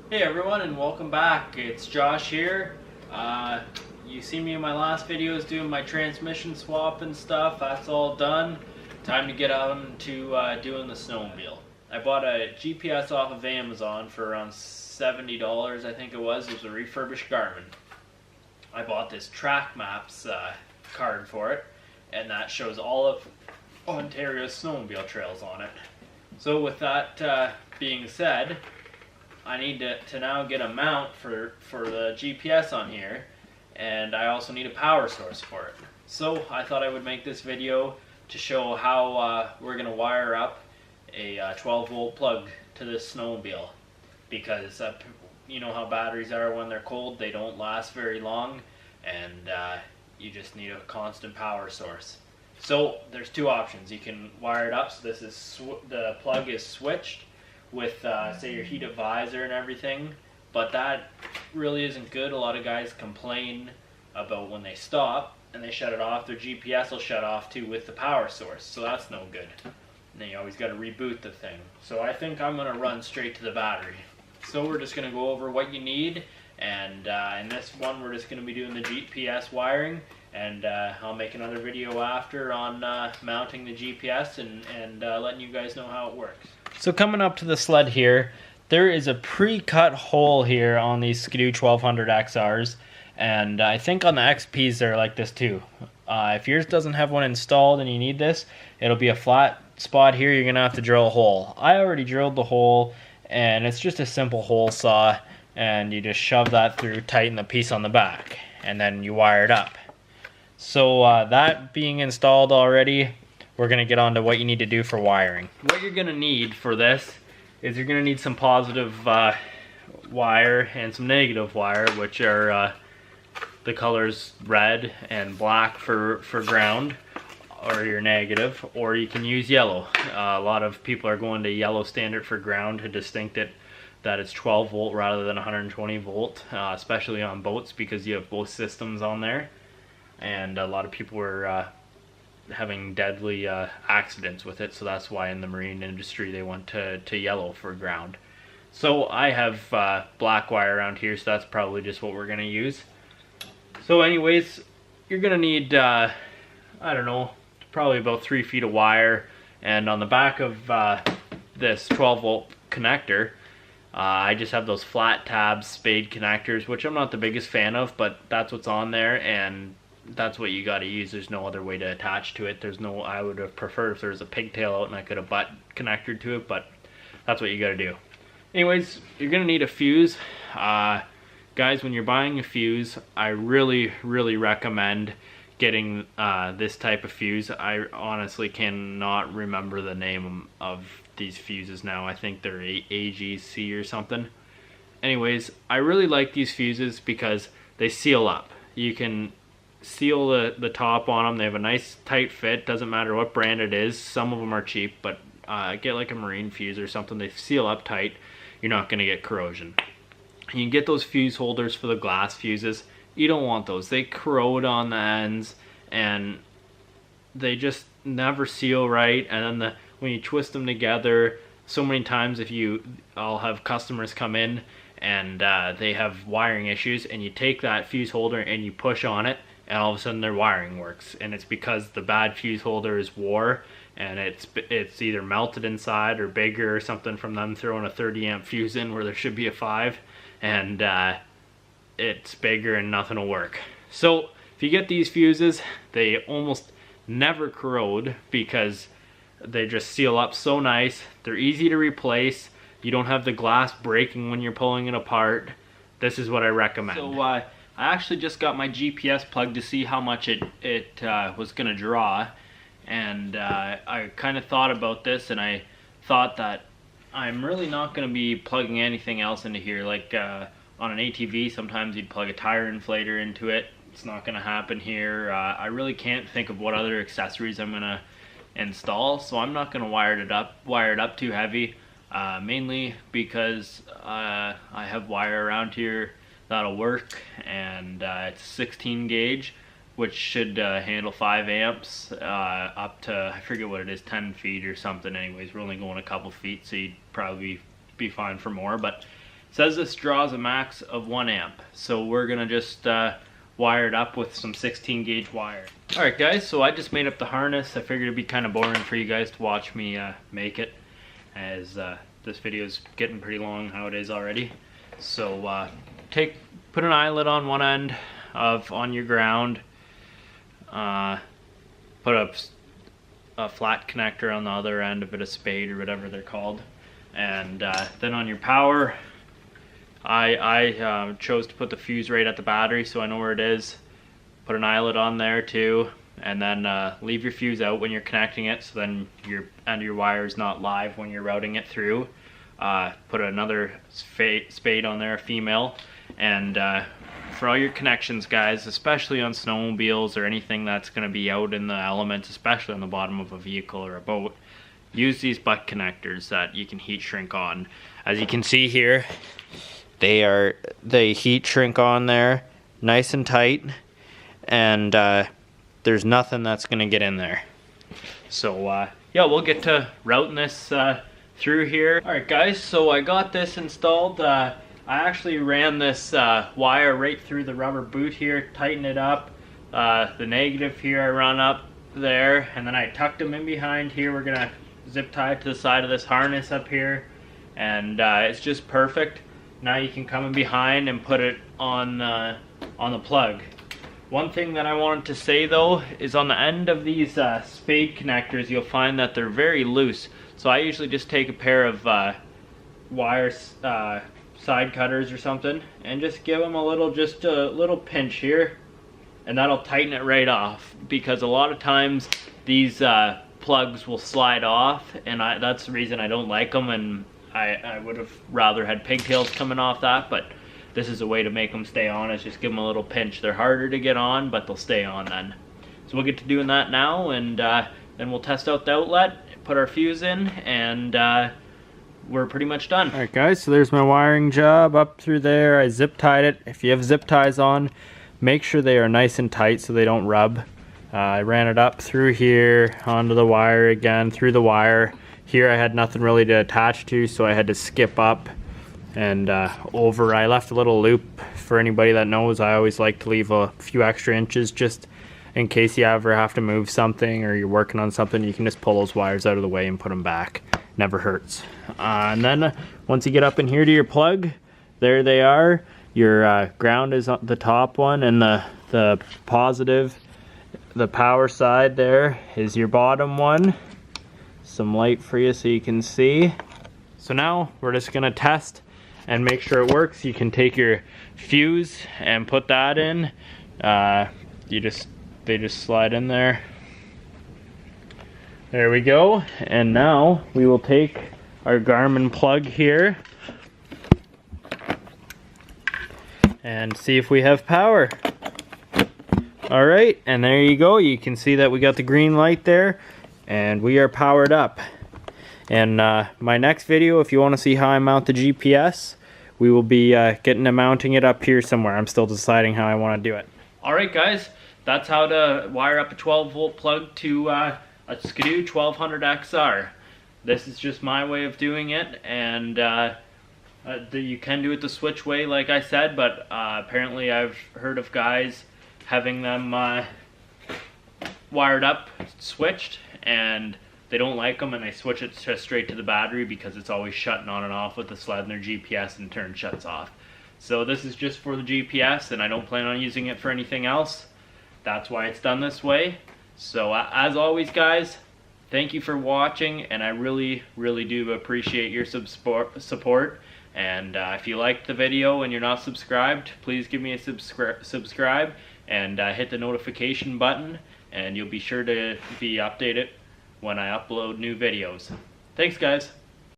Hey everyone, and welcome back. It's Josh here. You see me in my last videos doing my transmission swap and stuff. That's all done. Time to get on to doing the snowmobile. I bought a GPS off of Amazon for around $70, I think it was. It was a refurbished Garmin. I bought this Track Maps card for it, and that shows all of Ontario's snowmobile trails on it. So with that being said, I need to now get a mount for the GPS on here, and I also need a power source for it. So I thought I would make this video to show how we're going to wire up a 12 volt plug to this snowmobile, because you know how batteries are when they're cold, they don't last very long, and you just need a constant power source. So there's two options. You can wire it up, so this is the plug is switched with say your heated visor and everything, but that really isn't good. A lot of guys complain about when they stop and they shut it off, their GPS will shut off too with the power source, so that's no good. And then you always got to reboot the thing. So I think I'm going to run straight to the battery. So we're just going to go over what you need, and in this one we're just going to be doing the GPS wiring, and I'll make another video after on mounting the GPS and letting you guys know how it works. So coming up to the sled here, there is a pre-cut hole here on these Skidoo 1200 XRs, and I think on the XPs they're like this too. If yours doesn't have one installed and you need this, it'll be a flat spot here. You're gonna have to drill a hole. I already drilled the hole, and it's just a simple hole saw, and you just shove that through, tighten the piece on the back, and then you wire it up. So that being installed already, we're going to get on to what you need to do for wiring. What you're going to need for this is you're going to need some positive wire and some negative wire, which are the colors red and black for ground, or your negative, or you can use yellow. A lot of people are going to yellow standard for ground to distinct it that it's 12 volt rather than 120 volt, especially on boats because you have both systems on there, and a lot of people were having deadly accidents with it, so that's why in the marine industry they went to yellow for ground. So I have black wire around here, so that's probably just what we're going to use. So anyways, you're going to need, I don't know, probably about 3 feet of wire, and on the back of this 12 volt connector, I just have those flat tab spade connectors, which I'm not the biggest fan of, but that's what's on there, and that's what you got to use. There's no other way to attach to it. I would have preferred if there was a pigtail out and I could have butt connected to it, but that's what you got to do. Anyways, you're going to need a fuse. Guys, when you're buying a fuse, I really recommend getting this type of fuse. I honestly cannot remember the name of these fuses now. I think they're AGC or something. Anyways, I really like these fuses because they seal up. You can seal the top on them. They have a nice tight fit. Doesn't matter what brand it is. Some of them are cheap, but get like a marine fuse or something. They seal up tight. You're not going to get corrosion. You can get those fuse holders for the glass fuses. You don't want those. They corrode on the ends, and they just never seal right. And then when you twist them together, so many times I'll have customers come in and they have wiring issues, and you take that fuse holder and you push on it, and all of a sudden their wiring works, and it's because the bad fuse holder is wore, and it's either melted inside or bigger or something from them throwing a 30 amp fuse in where there should be a 5, and it's bigger and nothing will work. So if you get these fuses, they almost never corrode because they just seal up so nice. They're easy to replace. You don't have the glass breaking when you're pulling it apart. This is what I recommend. So I actually just got my GPS plugged to see how much it was going to draw, and I kind of thought about this, and I thought that I'm really not going to be plugging anything else into here. Like on an ATV, sometimes you'd plug a tire inflator into it. It's not going to happen here. I really can't think of what other accessories I'm going to install, so I'm not going to wire it up too heavy, mainly because I have wire around here that'll work, and it's 16 gauge, which should handle 5 amps up to, I forget what it is, 10 feet or something. Anyways, we're only going a couple feet, so you'd probably be fine for more. But says this draws a max of 1 amp, so we're gonna just wire it up with some 16 gauge wire. Alright guys, so I just made up the harness. I figured it'd be kind of boring for you guys to watch me make it, as this video is getting pretty long how it is already. So put an eyelet on one end on your ground, put a flat connector on the other end, a bit of spade or whatever they're called, and then on your power, I chose to put the fuse right at the battery so I know where it is. Put an eyelet on there too, and then leave your fuse out when you're connecting it, so then your end of your wire is not live when you're routing it through. Put another spade on there, a female, and for all your connections, guys, especially on snowmobiles or anything that's going to be out in the elements, especially on the bottom of a vehicle or a boat, use these butt connectors that you can heat shrink on. As you can see here, they heat shrink on there nice and tight, and there's nothing that's going to get in there. So yeah, we'll get to routing this through here. Alright guys, so I got this installed. I actually ran this wire right through the rubber boot here, tightened it up. The negative here I run up there, and then I tucked them in behind here. We're gonna zip tie it to the side of this harness up here, and it's just perfect. Now you can come in behind and put it on the plug. One thing that I wanted to say though is on the end of these spade connectors, you'll find that they're very loose. So I usually just take a pair of wires, side cutters or something, and just give them a little pinch here, and that'll tighten it right off, because a lot of times these plugs will slide off, and that's the reason I don't like them, and I would have rather had pigtails coming off that, but this is a way to make them stay on, is just give them a little pinch. They're harder to get on, but they'll stay on then. So we'll get to doing that now, and then we'll test out the outlet, put our fuse in, and we're pretty much done. Alright guys, so there's my wiring job up through there. I zip tied it. If you have zip ties on, make sure they are nice and tight so they don't rub. I ran it up through here, onto the wire again, through the wire. Here I had nothing really to attach to, so I had to skip up and over. I left a little loop. For anybody that knows, I always like to leave a few extra inches just in case you ever have to move something or you're working on something. You can just pull those wires out of the way and put them back. Never hurts. And then once you get up in here to your plug, there they are. Your ground is on the top one, and the positive, the power side there, is your bottom one. Some light for you so you can see. So now we're just gonna test and make sure it works. You can take your fuse and put that in. They just slide in there. There we go. And now we will take our Garmin plug here and see if we have power. Alright, and there you go. You can see that we got the green light there, and we are powered up. And my next video, if you want to see how I mount the GPS, we will be getting to mounting it up here somewhere. I'm still deciding how I want to do it. Alright guys, that's how to wire up a 12 volt plug to a Skidoo 1200 XR. This is just my way of doing it, and you can do it the switch way like I said, but apparently I've heard of guys having them wired up, switched, and they don't like them, and they switch it straight to the battery because it's always shutting on and off with the sled and their GPS, and in turn shuts off. So this is just for the GPS, and I don't plan on using it for anything else. That's why it's done this way. So as always guys, thank you for watching, and I really do appreciate your support. And if you liked the video and you're not subscribed, please give me a subscribe and hit the notification button, and you'll be sure to be updated when I upload new videos. Thanks guys.